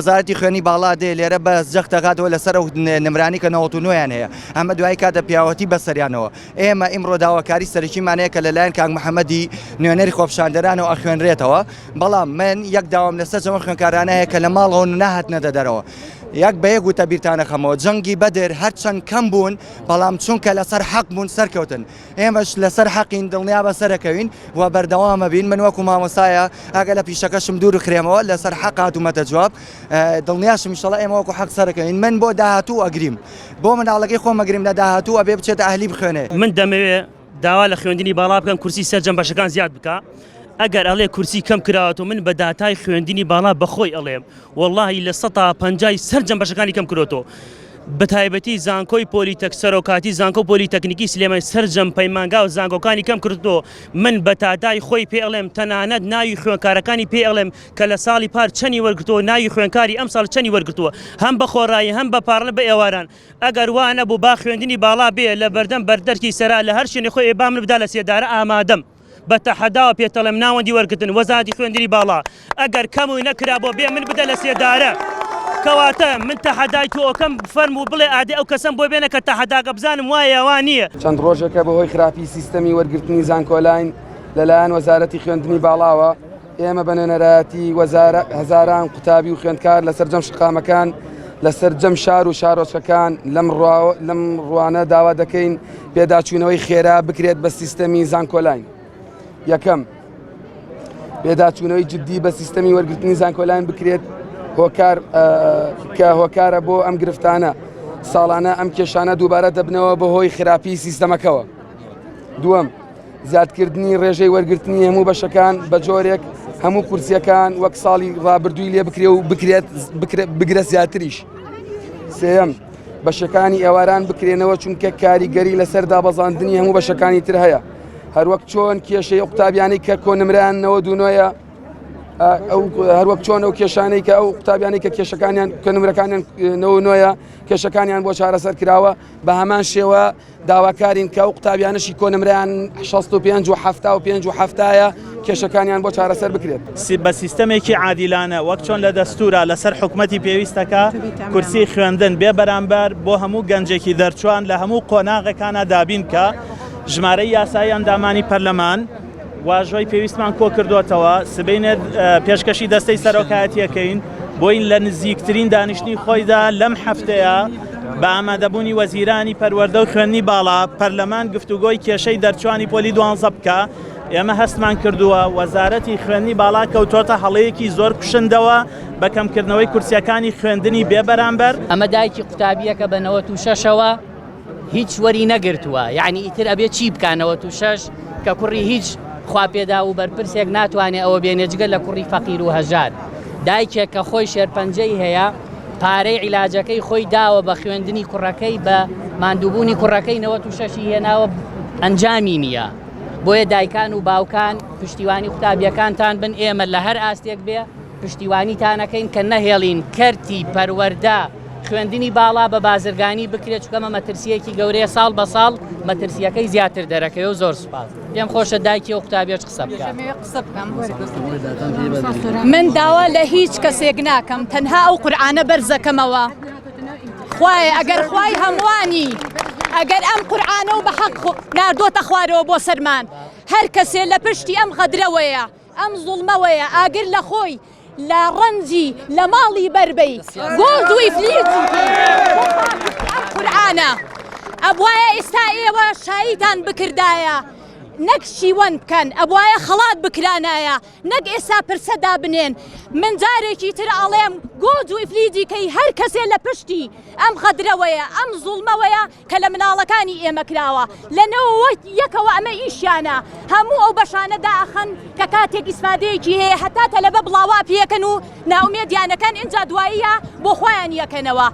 وەزارەتی خوێنی باڵا دێ لێرە بەس جەخ دەکاتەوە لەسەر ئەو نمرانی کە 99یان هەیە ئەمە دوای کاتە پیاوەتی بەسەریانەوە ئێمە ئیمڕۆ داواکاری سەرەکیمانەیە کە لەلایەن کاک محەممەدی نوێنەری خۆپشاندەرانەوە ئەخوێنرێتەوە بەڵام من یەک داوام لەسەر جەمە خوێنکارانە هەیە کە لە ماڵەوە ناهاتنە دەدەرەوە یەک بە یەک وتە بیرتانە خەمەوە جەنگی بەدر هەرچەند کەم بوون بەڵام چونکە لەسەر حەق بوون سەرکەوتن ئێمەش لەسەر حەقین دڵنیا بە سەرەکەوین و بەردەوامە بین من وەکو مامۆسایە ئەگە لە پیشەکەشم دوور خرێمەوە لەسەر حەق هاتوومەتە جواب دڵنیاشم ئینشەڵا ئێمە وەکو حەق سەرەکەوین من بۆ داهاتوو ئەگریم بۆ منداڵەکەی خۆم ئەگریم لە داهاتوو ئەبێ بچێتە ئەهلی بخوێنێ من دەمەوێت داوا لە خوێندنی باڵا بکەم کورسی سەرجەم بەشەکان زیاد بکە ئەگەر ئەڵێ کورسی کەم کراوەوە من بە داتای خوێندنی باڵا بەخۆی ئەڵێم وەڵڵاهی لە 150 سەرجەم بەشەکانی کەم کردوتەوە بە تایبەتی زانکۆی پۆلیتەک سەرۆکاتی زانکۆ پۆلیتەکنیکی سلێمانی سەرجەم پەیمانگا و زانکۆکانی کەم کردوتەوە من بە تادای خۆی پێ ئەڵێم تەنانەت ناوی خوێنکارەکانی پێ ئەڵێم کە لە ساڵی پار چەنی وەرگرتووە ناوی خوێنکاری ئەم ساڵ چەنی وەرگرتووە هەم بە خۆڕایی هەم بە پاڕە بە ئێواران ئەگەر وانە بوو با خوێندنی باڵا بێ لە بەردەم بەردەرکی سەرا لە هەر شوێنی خۆی با من بدا لە سێدارە ئامادەم بە تەحەداوە پێتەڵێم ناوەندی وەرگتن وەزارەتی خوێندنی باڵا ئەگەر کەمووی نەکرا بۆ بێ من بدە لە سێدارە کەواتە من تەحەدای تۆکەم فەرم و بڵێ ئادێ ئەو کەسم بۆ بێنە کە تەحەداکە بزانم وایە وا نییە چەند ڕۆژێکە بەهۆی خراپی سیستەمی وەرگرتنی زانکۆلاین لەلایەن وەزارەتی خوێندنی باڵاوە ئێمە بە نوێنەرایەتی هەزاران قوتابی و خوێندکار لەسەر جەم شقامەکان لەسەر جەم شار و شارۆچەکان لەم ڕوانە داوا دەکەین پێداچوونەوەی خێرا بکرێت بە سیستەمی زانکۆلاین یەکەم پێداچوونەوەی جددی بە سیستەمی وەرگرتنی زانکۆلاین بکرێت کە هۆکارە بۆ ئەم گرفتانە ساڵانە ئەم کێشانە دووبارە دەبنەوە بەهۆی خراپی سیستەمەکەوە دووەم زیادکردنی ڕێژەی وەرگرتنی هەموو بەشەکان بە جۆرێک هەموو کورسیەکان وەک ساڵی ڕابردووی لێ بکرێ و بگرە زیاتریش سێەم بەشەکانی ئێواران بکرێنەوە چونکە کاریگەری لەسەر دابەزاندنی هەموو بەشەکانی تر هەیە هەروەک چۆن کێشەی قوتابیانی کە کۆنمرانەوە دوونۆیە هەروەک چۆن ئەو کێشانەی کە ئەو قوتابیانی کە کێشەکانیان کۆنمرەکانیان نەوەیە کێشەکانیان بۆ چارەسەر کراوە بە هەمان شێوە داواکارین کە ئەو قوتابیانشی کۆنمرەیان 65 و 75 و 7 کێشەکانیان بۆ چارەسەر بکرێت بە سیستەمێکی عادیلانە وەک چۆن لە دەستورە لەسەر حکومەتی پێویستەکە کورسی خوێندن بێ بەرامبەر بۆ هەموو گەنجێکی دەرچوان لە هەموو قۆناغەکانە دابین کە ژمارەی یاسایی ئەندامانی پەرلەمان واژۆی پێویستمان کۆ کردوتەوە سبینێت پێشکەشی دەستەی سەرۆکایەتیەکەین بۆین لە نزیکترین دانیشتنی خۆیدا لەم هەفتەیە بە ئامادەبوونی وەزیرانی پەروەردە و خوێندنی باڵا پەرلەمان گفتوگۆی کێشەی دەرچوانی پۆلی 12 بکە ئێمە هەستمان کردووە وەزارەتی خوێندنی باڵا کەوتۆتە هەڵەیەکی زۆر کوشندەوە بە کەمکردنەوەی کورسیەکانی خوێندنی بێ بەرامبەر ئەمە دایکی قوتابیەکە بە 96ەوە هیچ وەری نەگرتووە یعنی ئیتر ئەبێ چی بکانەوە 96 کە کوڕی هیچ خوا پێدا و بەرپرسێک ناتوانێت ئەوە بێنێجگە لە کوڕی فەقیر و هەژار دایکێک کە خۆی شێرپەنجەی هەیە پارەی عیلاجەکەی خۆی داوە بە خوێندنی کوڕەکەی بە ماندووبوونی کوڕەکەی 96 هێناوە ئەنجامی نییە بۆیە دایکان و باوکان پشتیوانی قوتابیەکانتان بن ئێمە لە هەر ئاستێک بێ پشتیوانیتانەکەین کە نەهێڵین کەرتی پەروەردە خوێندنی باڵا بە بازرگانی بکرێت چکەمە مەترسیەکی گەورەیە ساڵ بە ساڵ مەترسیەکەی زیاتر دەرەکەی و زۆر سوپاس پێم خۆشە دایکی و قوتابیەش قسە بکەم من داوا لە هیچ کەسێک ناکەم تەنها ئەو قورئانە بەرزەکەمەوە خوایە ئەگەر خوای هەمووانی ئەگەر ئەم قورئانە و بە حەق ناردۆتە خوارەوە بۆ سەرمان هەر کەسێ لە پشتی ئەم غەدرەوەیە ئەم زوڵمەوەیە ئاگر لە خۆی لە ڕەنجی لە ماڵی بەربەی گۆڵ دوی فلیتی ئەم قورئانە ئەبوایە ئێستا ئێوە شاییتان بکردایە نەک شیوەن بکەن ئەبوایە خەڵات بکرانایە نەک ئێستا پرسەدا بنێن من جارێکی تر ئەڵێم گۆڵ دوی فلیتی کەی هەر کەسێ لە پشتی ئەم غەدرەوەیە ئەم زوڵمەوەیە کە لە مناڵەکانی ئێمە کراوە لەنەوە یەکەوە ئەمە ئیشیانە هەموو ئەو بەشانە داخەن کە کاتێک ئیسفادەیەکی هەیە هەتا تەلەبە بڵاوا پێکەن و ناومێدیانەکان ئینجا دواییە بۆ خۆیان یەکەنەوە